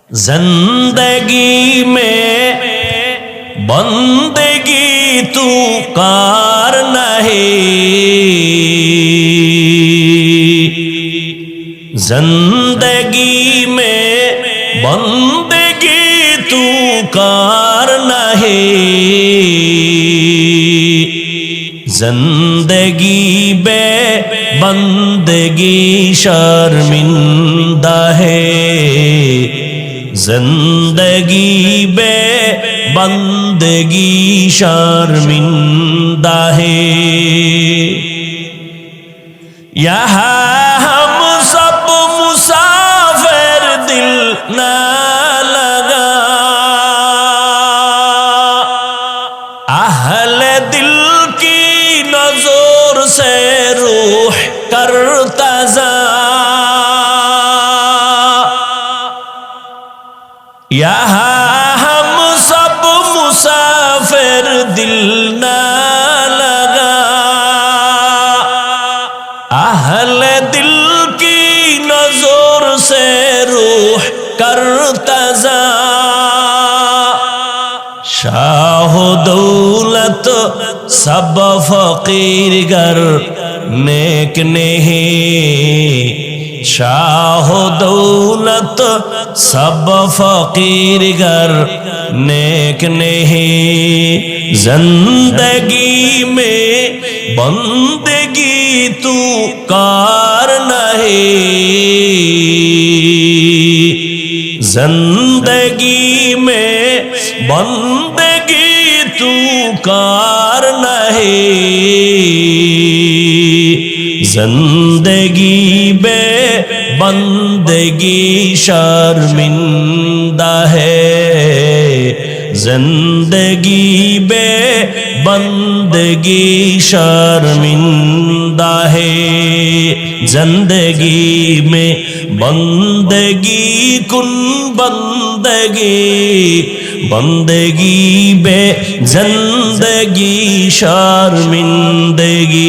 زندگی میں بندگی تو کار نہیں، زندگی میں بندگی تو کار نہیں، زندگی بے بندگی شرمندہ ہے، زندگی بے بندگی شرمندہ ہے۔ یہاں ہم سب مسافر دل نہ لگا، اہل دل کی نظر سے روح کرتا یہاں ہم سب مسافر دل نہ لگا، اہل دل کی نظر سے روح کرتا شاہ دولت سب فقیر گر نیک نہیں، شاہ دولت سب فقیر گر نیک نہیں، زندگی میں بندگی تو کار نہیں، زندگی میں بندگی تو کار نہیں، زندگی بے بندگی شرمندہ ہے، زندگی بے بندگی شرمندہ ہے، زندگی میں بندگی کن بندگی، بندگی بے زندگی شرمندگی۔